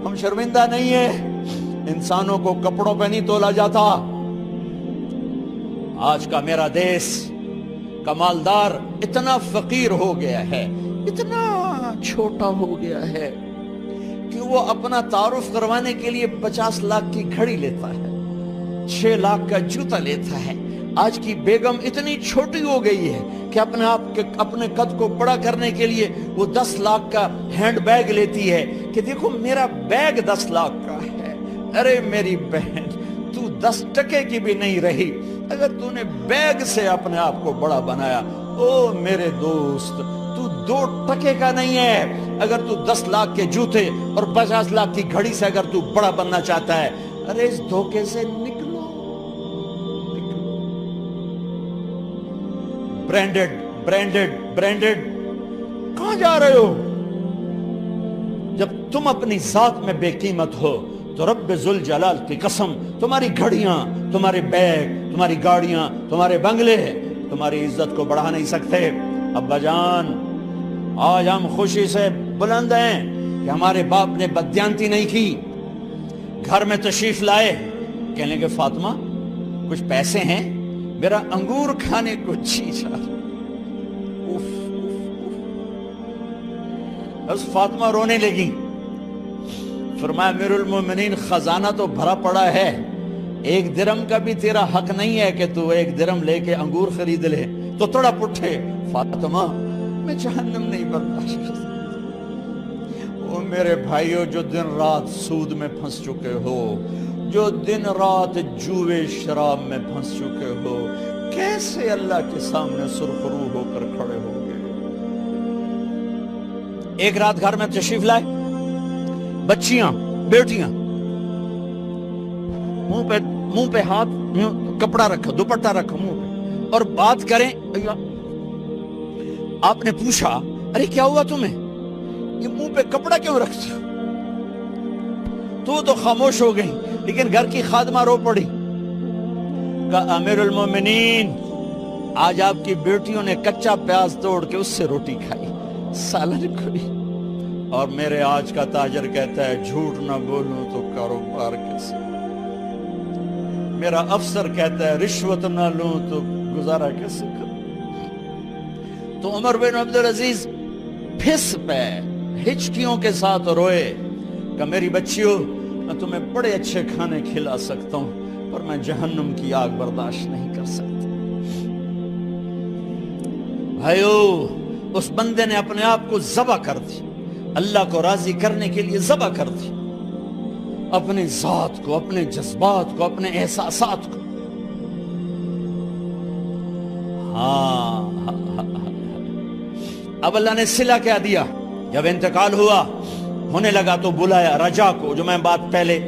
ہم شرمندہ نہیں ہیں، انسانوں کو کپڑوں پہ نہیں تولا جاتا۔ آج کا میرا دیس کا مالدار اتنا فقیر ہو گیا ہے، اتنا چھوٹا ہو گیا ہے کہ وہ اپنا تعارف کروانے کے لیے 50 لاکھ کی گھڑی لیتا ہے، 6 لاکھ کا جوتا لیتا ہے۔ آج کی بیگم اتنی چھوٹی ہو گئی ہے کہ اپنے قد کو بڑا کرنے کے لیے وہ 10 لاکھ کا ہینڈ بیگ لیتی ہے کہ دیکھو میرا بیگ 10 لاکھ کا ہے۔ ارے میری بہن، تو 10 ٹکے کی بھی نہیں رہی اگر تو نے بیگ سے اپنے آپ کو بڑا بنایا۔ او میرے دوست، تو 2 ٹکے کا نہیں ہے اگر تو 10 لاکھ کے جوتے اور 50 لاکھ کی گھڑی سے اگر تو بڑا بننا چاہتا ہے۔ ارے اس دھوکے سے نکلو۔ برینڈڈ برینڈڈ برینڈڈ، کہاں جا رہے ہو؟ جب تم اپنی ذات میں بے قیمت ہو تو رب ذوالجلال کی قسم، تمہاری گھڑیاں، تمہارے بیگ، تمہاری گاڑیاں، تمہارے بنگلے تمہاری عزت کو بڑھا نہیں سکتے۔ ابا جان، آج ہم خوشی سے بلند ہیں کہ ہمارے باپ نے بددیانتی نہیں کی۔ گھر میں تشریف لائے، کہنے کہ فاطمہ کچھ پیسے ہیں، میرا انگور کھانے کو جی چاہ رہا۔ بس فاطمہ رونے لگی۔ فرمایا امیر المومنین، خزانہ تو بھرا پڑا ہے، 1 درم کا بھی تیرا حق نہیں ہے کہ تو 1 درم لے کے انگور خرید لے۔ تو تڑپ اٹھے، فاطمہ میں جہنم نہیں برداشت کر سکتا۔ وہ میرے بھائیوں جو دن رات سود میں پھنس چکے ہو، جو دن رات جوے شراب میں پھنس چکے ہو، کیسے اللہ کے سامنے سرخرو ہو کر کھڑے ہو گئے؟ ایک رات گھر میں تشریف لائے، بچیاں، بیٹیاں، منہ پہ ہاتھ، کپڑا رکھا، دوپٹہ رکھا منہ پہ، اور بات کریں۔ آپ نے پوچھا ارے کیا ہوا تمہیں، یہ منہ پہ کپڑا کیوں رکھتے ہو؟ تو خاموش ہو گئی، لیکن گھر کی خادمہ رو پڑی۔ کہا امیر المومنین، آج آپ کی بیٹیوں نے کچا پیاز توڑ کے اس سے روٹی کھائی، سالن کھائی، اور میرے آج کا تاجر کہتا ہے جھوٹ نہ بولوں تو کاروبار کیسے، میرا افسر کہتا ہے رشوت نہ لوں تو گزارا کیسے کروں۔ تو عمر بن عبدالعزیز پھس پہ ہچکیوں کے ساتھ روئے کہ میری بچیوں، میں تمہیں بڑے اچھے کھانے کھلا سکتا ہوں پر میں جہنم کی آگ برداشت نہیں کر سکتا۔ بھائیو، اس بندے نے اپنے آپ کو ذبح کر دی، اللہ کو راضی کرنے کے لیے ذبح کر دی، اپنی ذات کو، اپنے جذبات کو، اپنے احساسات کو۔ اب اللہ نے صلہ کیا دیا؟ جب انتقال ہونے لگا تو بلایا رجا کو، جو میں بات پہلے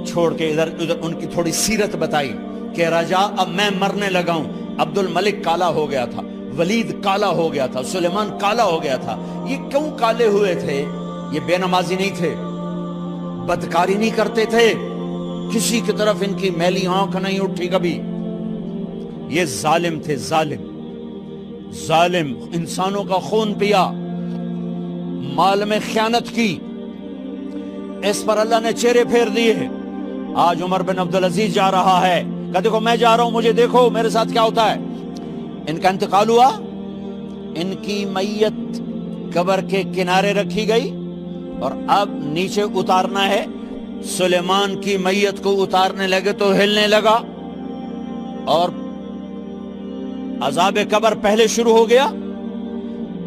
چھوڑ کے ادھر ان کی تھوڑی سیرت بتائی کہ رجا اب میں مرنے لگا ہوں۔ عبد الملک کالا ہو گیا تھا، ولید کالا ہو گیا تھا، سلیمان کالا ہو گیا تھا۔ یہ کیوں کالے ہوئے تھے؟ یہ بے نمازی نہیں تھے، بدکاری نہیں کرتے تھے، کسی کی طرف ان کی میلی آنکھ نہیں اٹھی کبھی۔ یہ ظالم تھے، ظالم، انسانوں کا خون پیا، مال میں خیانت کی، اس پر اللہ نے چہرے پھیر دیے۔ آج عمر بن عبدالعزیز جا رہا ہے کہ دیکھو میں جا رہا ہوں، مجھے دیکھو میرے ساتھ کیا ہوتا ہے۔ ان کا انتقال ہوا، ان کی میت قبر کے کنارے رکھی گئی، اور اب نیچے اتارنا ہے۔ سلیمان کی میت کو اتارنے لگے تو ہلنے لگا، اور عذاب قبر پہلے شروع ہو گیا۔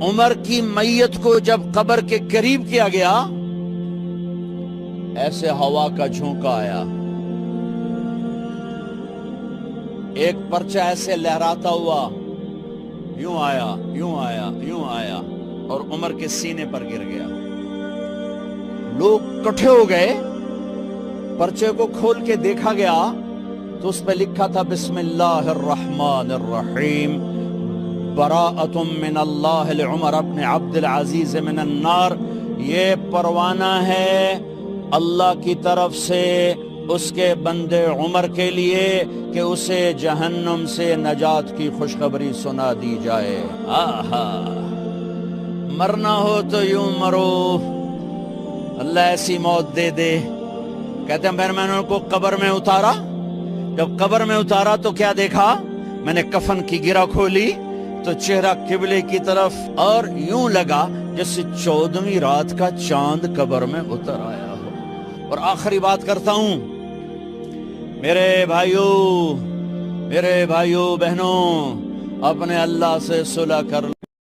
عمر کی میت کو جب قبر کے قریب کیا گیا، ایسے ہوا کا جھونکا آیا، ایک پرچہ ایسے لہراتا ہوا یوں آیا، یوں آیا، یوں آیا، اور عمر کے سینے پر گر گیا۔ لوگ کٹھے ہو گئے، پرچے کو کھول کے دیکھا گیا تو اس پہ لکھا تھا بسم اللہ الرحمن الرحیم، براءۃ من اللہ لعمر بن عبد العزیز من النار۔ یہ پروانہ ہے اللہ کی طرف سے اس کے بندے عمر کے لیے کہ اسے جہنم سے نجات کی خوشخبری سنا دی جائے۔ آہا، مرنا ہو تو یوں مرو، اللہ ایسی موت دے دے. کہتے ہیں پھر میں نے ان کو قبر میں اتارا. جب قبر میں اتارا تو کیا دیکھا؟ میں نے کفن کی گرہ کھولی تو چہرہ قبلے کی طرف، اور یوں لگا جیسے 14ویں رات کا چاند قبر میں اتر آیا ہو. اور آخری بات کرتا ہوں، میرے بھائیوں بہنوں، اپنے اللہ سے صلح کر